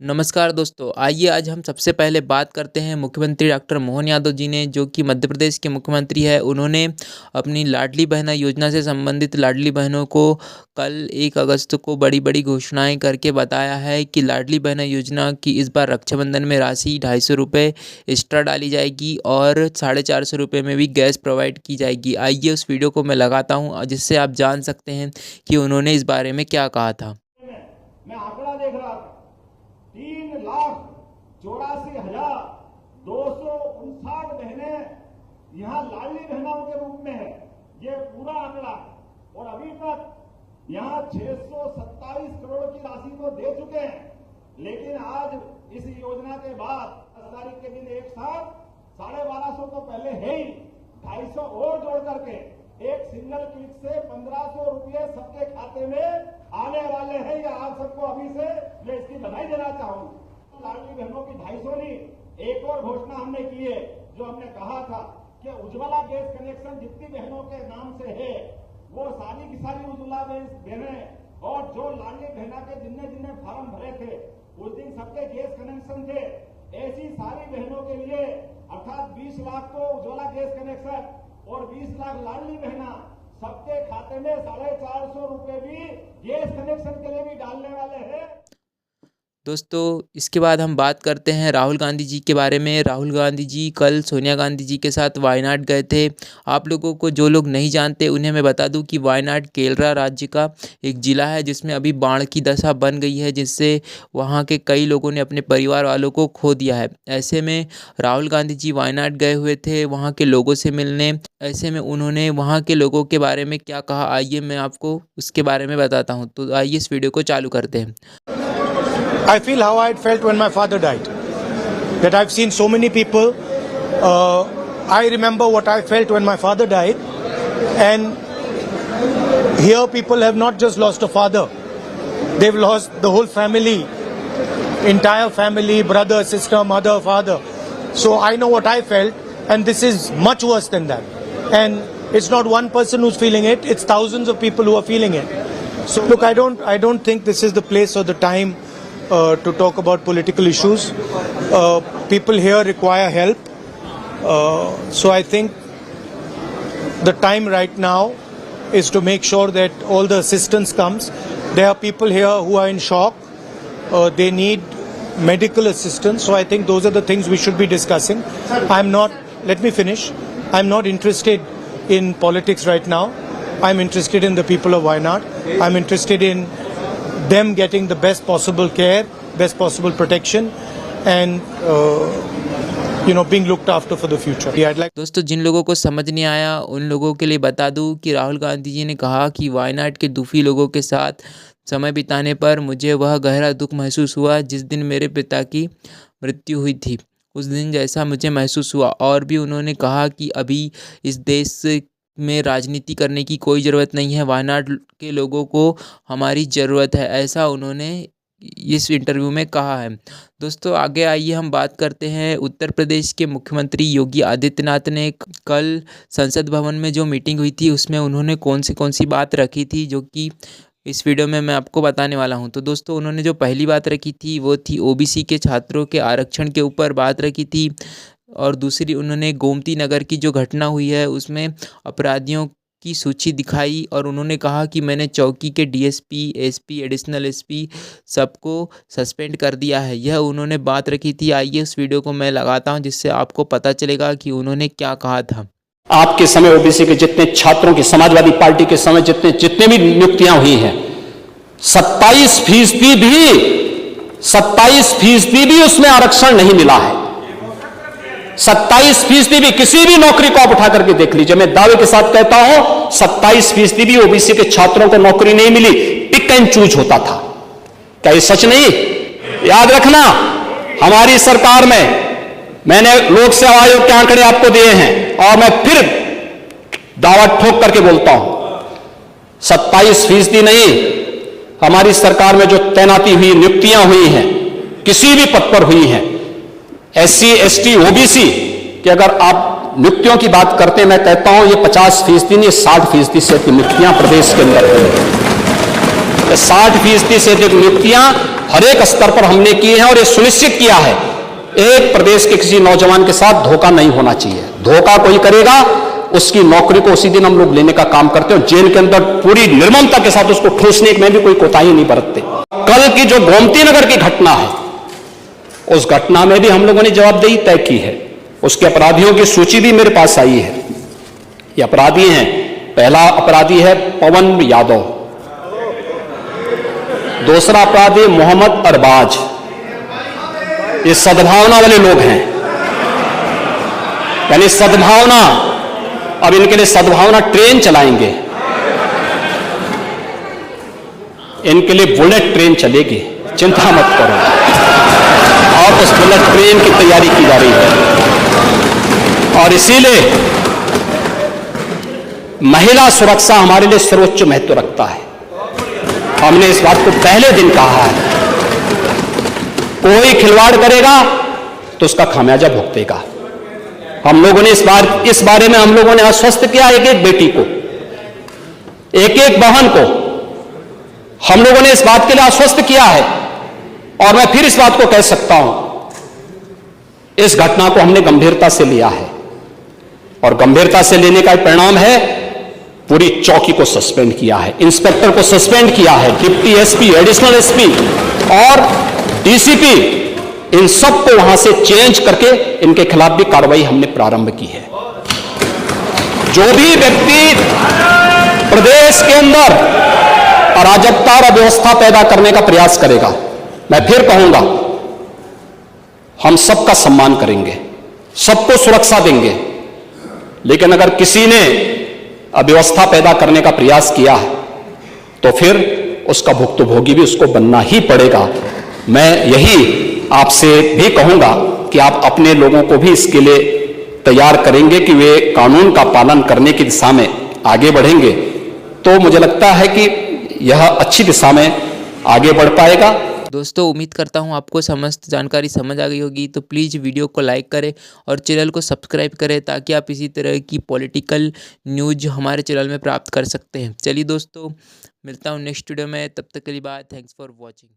नमस्कार दोस्तों, आइए आज हम सबसे पहले बात करते हैं मुख्यमंत्री डॉक्टर मोहन यादव जी ने, जो कि मध्य प्रदेश के मुख्यमंत्री है। उन्होंने अपनी लाडली बहना योजना से संबंधित लाडली बहनों को कल 1 अगस्त को बड़ी-बड़ी घोषणाएं करके बताया है कि लाडली बहना योजना की इस बार रक्षाबंधन में राशि 250 रुपये एक्स्ट्रा डाली जाएगी और 450 रुपये में भी गैस प्रोवाइड की जाएगी। आइए उस वीडियो को मैं लगाता हूँ जिससे आप जान सकते हैं कि उन्होंने इस बारे में क्या कहा था। मैं आंकड़ा देख रहा था, 3,84,259 बहनें यहाँ लाडली बहनों के रूप में है। ये पूरा आंकड़ा है और अभी तक यहाँ 627 करोड़ की राशि तो दे चुके हैं। लेकिन आज इस योजना के बाद 10 तारीख के दिन एक साथ 1250 तो पहले है ही, 250 और जोड़ करके एक सिंगल क्लिक से 1500 रुपये सबके खाते में आने वाले हैं। या आप सबको अभी से मैं इसकी बधाई देना चाहूंगा। लाडली बहनों की 250 नहीं, एक और घोषणा हमने की है, जो हमने कहा था कि उज्ज्वला गैस कनेक्शन जितनी बहनों के नाम से है वो सारी की सारी उज्ज्वला बहनें, और जो लाडली बहना के जिन्ने फॉर्म भरे थे उस दिन सबके गैस कनेक्शन थे, ऐसी सारी बहनों के लिए अर्थात 20 लाख को उज्ज्वला गैस कनेक्शन और 20 लाख लाडली बहना सबके खाते में 450 रुपये भी गैस कनेक्शन के लिए भी डालने वाले हैं। दोस्तों, इसके बाद हम बात करते हैं राहुल गांधी जी के बारे में। राहुल गांधी जी कल सोनिया गांधी जी के साथ वायनाड गए थे। आप लोगों को, जो लोग नहीं जानते, उन्हें मैं बता दूं कि वायनाड केरल राज्य का एक ज़िला है जिसमें अभी बाढ़ की दशा बन गई है, जिससे वहां के कई लोगों ने अपने परिवार वालों को खो दिया है। ऐसे में राहुल गांधी जी वायनाड गए हुए थे वहाँ के लोगों से मिलने। ऐसे में उन्होंने वहाँ के लोगों के बारे में क्या कहा, आइए मैं आपको उसके बारे में बताता हूँ। तो आइए इस वीडियो को चालू करते हैं। I feel how I felt when my father died. That I've seen so many people. I remember what I felt when my father died. And here people have not just lost a father. They've lost the whole family. Entire family, brother, sister, mother, father. So I know what I felt. And this is much worse than that. And it's not one person who's feeling it. It's thousands of people who are feeling it. So look, I don't think this is the place or the time to talk about political issues. People here require help. So I think the time right now is to make sure that all the assistance comes. There are people here who are in shock. They need medical assistance. So I think those are the things we should be discussing. Let me finish. I'm not interested in politics right now. I'm interested in the people of Wayanad. I'm interested in them getting the best possible care, best possible protection, and being looked after for the future. I'd like. दोस्तों, जिन लोगों को समझ नहीं आया उन लोगों के लिए बता दूं कि राहुल गांधी जी ने कहा कि वायनाड के दुखी लोगों के साथ समय बिताने पर मुझे वह गहरा दुख महसूस हुआ जिस दिन मेरे पिता की मृत्यु हुई थी। उस दिन जैसा मुझे महसूस हुआ। और भी उन्होंने कहा कि अभी इस देश में राजनीति करने की कोई ज़रूरत नहीं है, वायनाड के लोगों को हमारी ज़रूरत है, ऐसा उन्होंने इस इंटरव्यू में कहा है। दोस्तों, आगे आइए हम बात करते हैं। उत्तर प्रदेश के मुख्यमंत्री योगी आदित्यनाथ ने कल संसद भवन में जो मीटिंग हुई थी उसमें उन्होंने कौन सी बात रखी थी, जो कि इस वीडियो में मैं आपको बताने वाला हूं। तो दोस्तों, उन्होंने जो पहली बात रखी थी वो थी ओबीसी के छात्रों के आरक्षण के ऊपर बात रखी थी, और दूसरी उन्होंने गोमती नगर की जो घटना हुई है उसमें अपराधियों की सूची दिखाई, और उन्होंने कहा कि मैंने चौकी के डीएसपी, एसपी, एडिशनल एसपी सबको सस्पेंड कर दिया है। यह उन्होंने बात रखी थी। आइए उस वीडियो को मैं लगाता हूं जिससे आपको पता चलेगा कि उन्होंने क्या कहा था। आपके समय ओबीसी के जितने छात्रों की, समाजवादी पार्टी के समय जितने भी नियुक्तियां हुई हैं, 27% भी उसमें आरक्षण नहीं मिला है। 27% भी, किसी भी नौकरी को आप उठा करके देख लीजिए, मैं दावे के साथ कहता हूं 27% भी ओबीसी के छात्रों को नौकरी नहीं मिली। पिक एंड चूज होता था। क्या ये सच नहीं? याद रखना, हमारी सरकार में मैंने लोक सेवा आयोग के आंकड़े आपको दिए हैं और मैं फिर दावा ठोक करके बोलता हूं, 27% नहीं, हमारी सरकार में जो तैनाती हुई, नियुक्तियां हुई हैं, किसी भी पद पर हुई हैं, एससी, एसटी, ओबीसी कि अगर आप नियुक्तियों की बात करते हैं, मैं कहता हूं ये 50% नहीं, 60% से नियुक्तियां प्रदेश के अंदर हुई हैं। 60% से अधिक नियुक्तियां हर एक स्तर पर हमने किए हैं और ये सुनिश्चित किया है एक प्रदेश के किसी नौजवान के साथ धोखा नहीं होना चाहिए। धोखा कोई करेगा उसकी नौकरी को उसी दिन हम लोग लेने का काम करते हैं। जेल के अंदर पूरी निर्ममता के साथ उसको ठूसने में भी कोई कोताही नहीं बरतते। कल की जो गोमती नगर की घटना है, उस घटना में भी हम लोगों ने जवाबदेही तय की है। उसके अपराधियों की सूची भी मेरे पास आई है। ये अपराधी हैं, पहला अपराधी है पवन यादव, दूसरा अपराधी मोहम्मद अरबाज। ये सद्भावना वाले लोग हैं, यानी सद्भावना, अब इनके लिए सद्भावना ट्रेन चलाएंगे, इनके लिए बुलेट ट्रेन चलेगी, चिंता मत करो। और उस बुलेट ट्रेन की तैयारी की जा रही है। और इसीलिए महिला सुरक्षा हमारे लिए सर्वोच्च महत्व रखता है। हमने इस बात को पहले दिन कहा है, कोई खिलवाड़ करेगा तो उसका खामियाजा भुगतेगा। हम लोगों ने इस बारे में हम लोगों ने आश्वस्त किया एक एक बेटी को, एक एक बहन को हम लोगों ने इस बात के लिए आश्वस्त किया है। और मैं फिर इस बात को कह सकता हूं, इस घटना को हमने गंभीरता से लिया है और गंभीरता से लेने का परिणाम है पूरी चौकी को सस्पेंड किया है, इंस्पेक्टर को सस्पेंड किया है, डिप्टी एसपी, एडिशनल एसपी और डीसीपी, इन सबको वहां से चेंज करके इनके खिलाफ भी कार्रवाई हमने प्रारंभ की है। जो भी व्यक्ति प्रदेश के अंदर अराजकता और अव्यवस्था पैदा करने का प्रयास करेगा, मैं फिर कहूंगा हम सबका सम्मान करेंगे, सबको सुरक्षा देंगे, लेकिन अगर किसी ने अव्यवस्था पैदा करने का प्रयास किया है तो फिर उसका भुक्तभोगी भी उसको बनना ही पड़ेगा। मैं यही आपसे भी कहूंगा कि आप अपने लोगों को भी इसके लिए तैयार करेंगे कि वे कानून का पालन करने की दिशा में आगे बढ़ेंगे, तो मुझे लगता है कि यह अच्छी दिशा में आगे बढ़ पाएगा। दोस्तों, उम्मीद करता हूँ आपको समस्त जानकारी समझ आ गई होगी। तो प्लीज़ वीडियो को लाइक करें और चैनल को सब्सक्राइब करें ताकि आप इसी तरह की पॉलिटिकल न्यूज़ हमारे चैनल में प्राप्त कर सकते हैं। चलिए दोस्तों, मिलता हूँ नेक्स्ट वीडियो में, तब तक के लिए बाय। Thanks for watching.